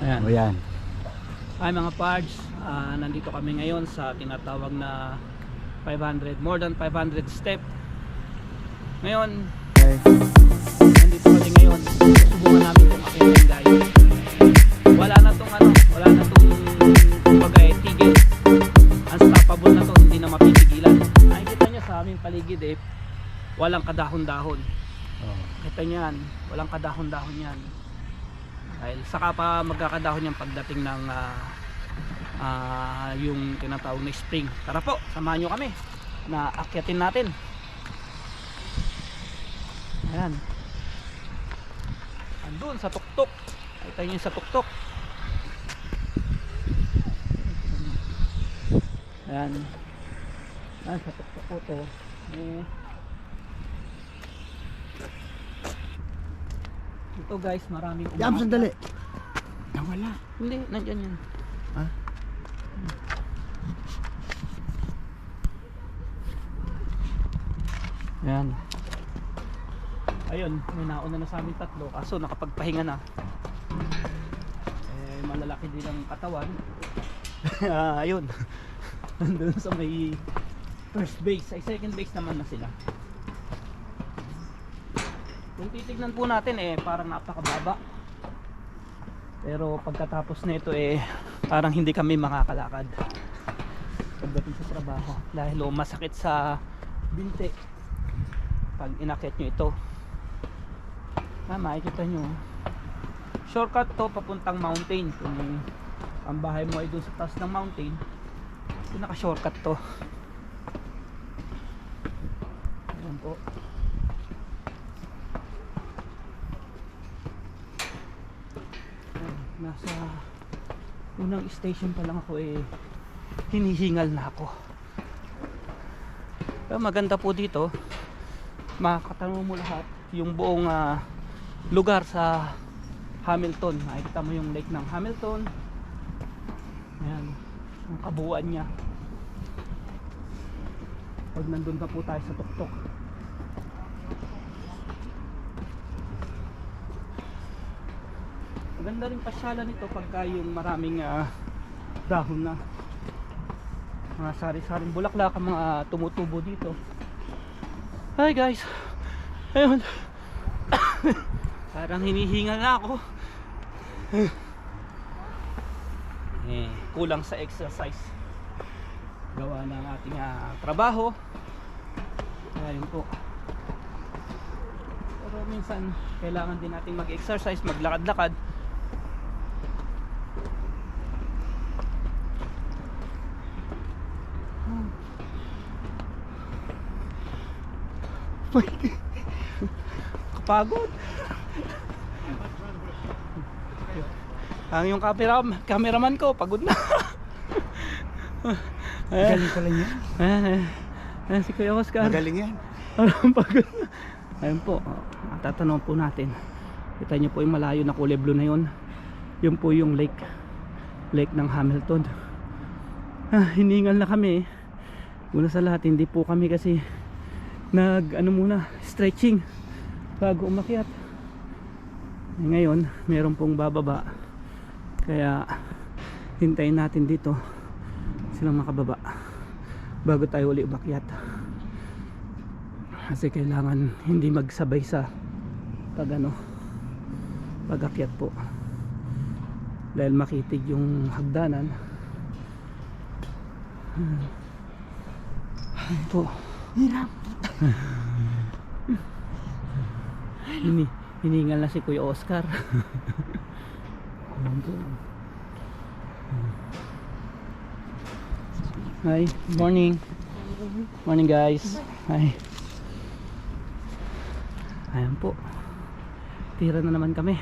Ayan. O yan. Ay mga pards, nandito kami ngayon sa tinatawag na 500, more than 500 step. Ngayon, Okay. nandito kami ngayon. Susubukan namin itong akitin guys. Wala na tong kumbaga tigil. Unstoppable na to, hindi na mapipigilan. Nakikita nyo sa aming paligid walang kadahon-dahon. Oh. Kita nyo yan, walang kadahon-dahon yan. Dahil saka pa magkakadahon yan pagdating ng yung tinatawag na spring. Tara po, samahan nyo kami na akyatin natin. Ayan, andun sa tuktok. Kita nyo sa tuktok. Ayan, sa tuktok po to. Ito guys, maraming Jam, sandali. Nawala. Hindi, nandyan yan. Ha? Ayan. Ayun, may nauna na sa amin tatlo. Kaso nakapagpahinga na. Malalaki din ang katawan. Ayun. Nandun sa may first base. Ay second base naman na sila. Kung titignan po natin parang napakababa. Pero pagkatapos nito parang hindi kami makakalakad pagdating sa trabaho dahil masakit sa binti pag inakyat nyo ito. Makikita nyo shortcut to papuntang mountain. Kung ang bahay mo ay doon sa taas ng mountain, pinaka shortcut to. Ayan po. Nasa unang station pa lang ako hinihingal na ako. Pero maganda po dito, makakatanong mo lahat yung buong lugar sa Hamilton. Makikita mo yung lake ng Hamilton. Ayan, ang kabuuan niya pag nandun pa po tayo sa tuktok. Maganda rin pasyalan nito pagka yung maraming dahon na mga sari-saring bulaklak ang mga tumutubo dito. Hi guys, ayun. Parang hinihingal na ako. Kulang sa exercise gawa ng ating trabaho. Ayun po. Pero minsan kailangan din natin mag-exercise, maglakad-lakad. Kapagod. Ang yung cameraman ko pagod na. Magaling pala niya. Ayan si Kuya Oscar. Magaling yan. Pagod na. Ayun po, tatanong po natin. Kita nyo po yung malayo na kulay blue na yun. Yun po yung lake ng Hamilton. Hiningal na kami. Una sa lahat, hindi po kami kasi muna stretching bago umakyat. Ngayon meron pong bababa, kaya hintayin natin dito silang makababa bago tayo uli umakyat, kasi kailangan hindi magsabay sa pag-akyat po dahil makitig yung hagdanan. Ito hirap. Hiningal na si Kuya Oscar. Hi, morning. Morning guys. Hi. Ayan po, tira na naman kami.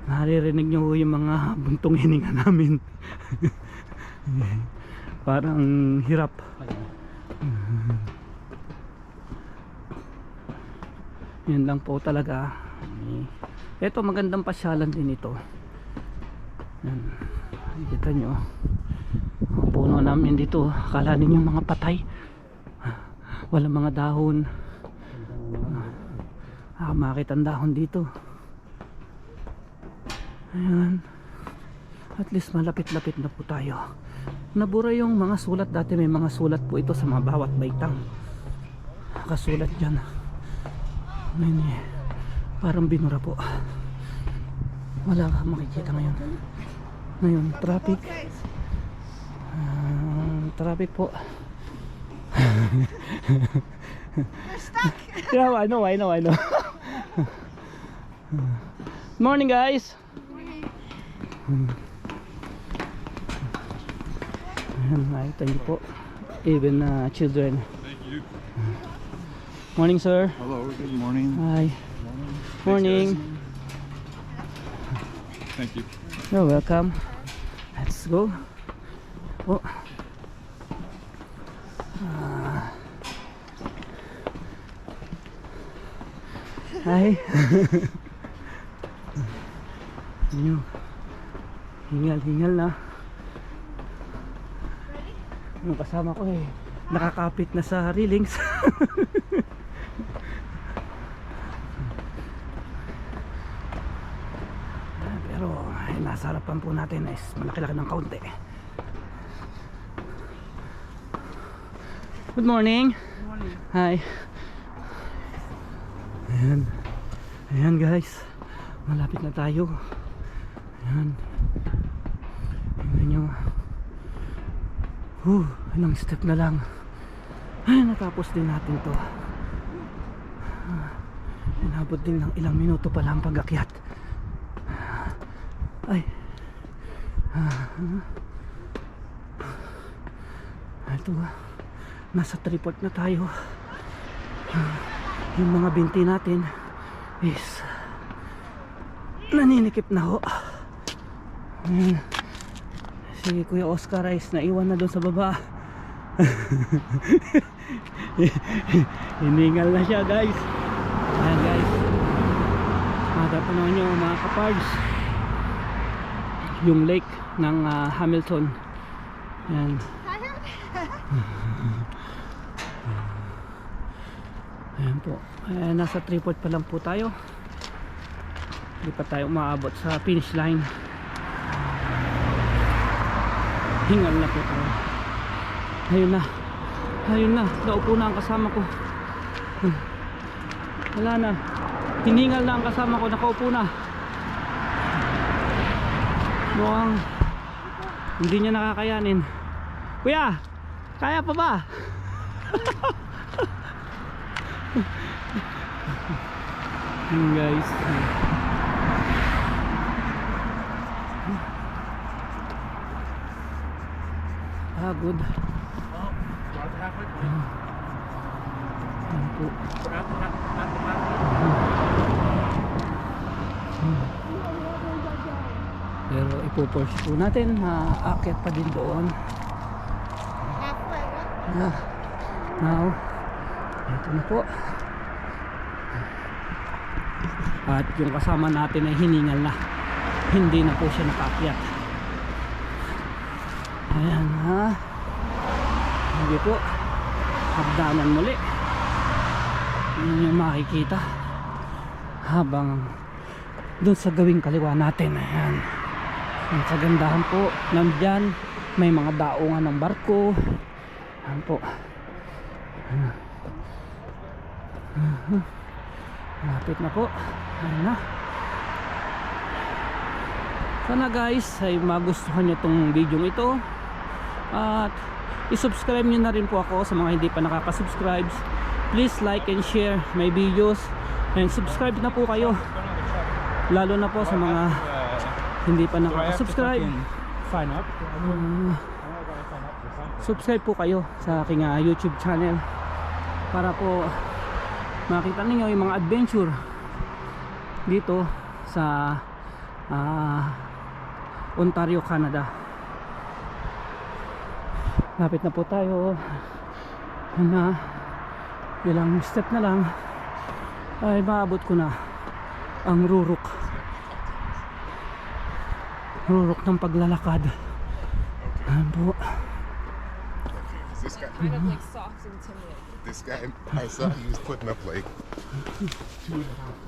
Naririnig nyo yung mga buntong hininga namin. Parang hirap. Yun lang po talaga. Ito magandang pasyalan din ito. Yan, kita nyo ang puno namin dito. Akala ninyo mga patay, walang mga dahon. Makakita ang dahon dito. Ayan. At least malapit-lapit na po tayo. Nabura yung mga sulat. Dati may mga sulat po ito sa mga bawat baitang. Nakasulat dyan. Ngayon eh, parang binura po. Wala ka makikita ngayon. Ngayon, traffic. Traffic po. Yeah, I know. Morning, guys. Ayan, nakita niyo po. Even children. Thank you. Morning, sir. Hello, good morning. Hi. Morning. Thank you. You're welcome. Let's go. Oh. Hi. Ano? Hingal na. Yung kasama ko eh, nakakapit na sa railings. Pero nasa harapan po natin is malaki-laki ng kaunti. Good morning. Good morning. Hi. Ayan guys, malapit na tayo. Ayan, tingnan nyo. Ilang step na lang. Ay, natapos din natin to. Inabot din ng ilang minuto pa lang pag-akyat. Ay. Ito, nasa tripod na tayo. Yung mga binti natin is naninikip na ho. Si Kuya Oscar Rice naiwan na doon sa baba. Hiningal na siya guys. Ayan guys, matapanood nyo mga kapards yung lake ng Hamilton. Ayan. Ayan po. Ayan, nasa tripod pa lang po tayo. Hindi pa tayo umaabot sa finish line. Hingal na po tayo. Ayun na, naupo na ang kasama ko. Wala na, hiningal na ang kasama ko, nakaupo na. Mukhang hindi niya nakakayanin. Kuya, kaya pa ba? Guys, good. Ayan po. Pero ipo-push po natin, aakyat pa din doon. Now, ito na po. At yung kasama natin ay hiningal na. Hindi na po siya nakaakyat. Ayan ha. Hindi po. Hagdanan muli. Yun yung makikita. Habang doon sa gawing kaliwa natin. Ayan. Ang kagandahan po. Nandyan may mga daungan ng barko. Ayan po. Lapit na po. Ayan na. Sana guys ay magustuhan nyo tong video ito. At i-subscribe nyo na rin po ako sa mga hindi pa nakaka-subscribe. Please like and share my videos. And subscribe na po kayo. Lalo na po sa mga hindi pa nakaka-subscribe. Sign up? Subscribe po kayo sa aking YouTube channel para po makita ninyo yung mga adventure dito sa Ontario, Canada. Lapit na po tayo na ilang step na lang ay maabot ko na ang rurok ng paglalakad. Ayan po. This guy, Kind of like soft and timid. this guy, I saw he was putting up like 2.5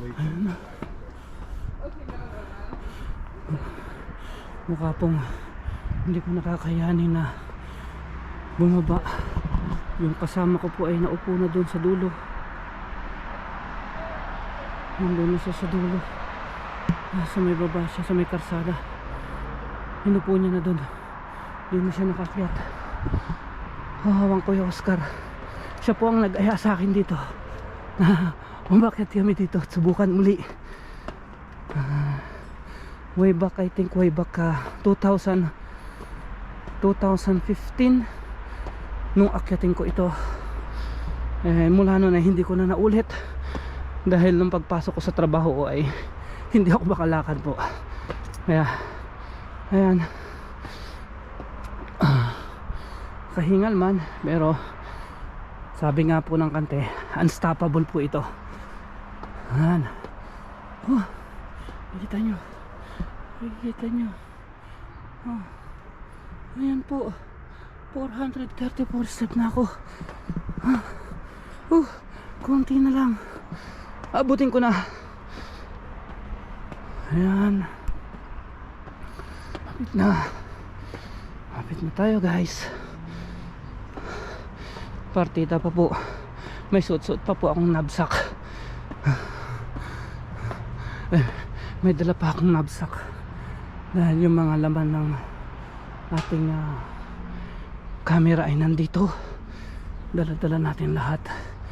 weights. Okay, no. mukha pong hindi ko nakakayanin na bumaba. Yung kasama ko po ay naupo na doon sa dulo. Nandun na siya sa dulo. Sa may baba siya, sa may karsada. Inupo niya na doon. Hindi na siya nakakyat. Hawang ko yung Oscar. Siya po ang nag-aya sa akin dito na umakyat kami dito at subukan muli. Way back, I think way back 2015 nung akyatin ko ito. Mula noon ay hindi ko na naulit dahil nung pagpasok ko sa trabaho ay hindi ako makalakad po. Kaya ayan, kahingal man, pero sabi nga po ng kante, unstoppable po ito. Ayan. Nakikita nyo, nakikita nyo. Ayan po, 434 step na ako. Konti na lang, abutin ko na. Ayan, lapit na tayo guys. Partida pa po, may suot-suot pa po akong knapsack. May dala pa akong knapsack dahil yung mga laman ng ating camera ay nandito. Dala-dala natin lahat.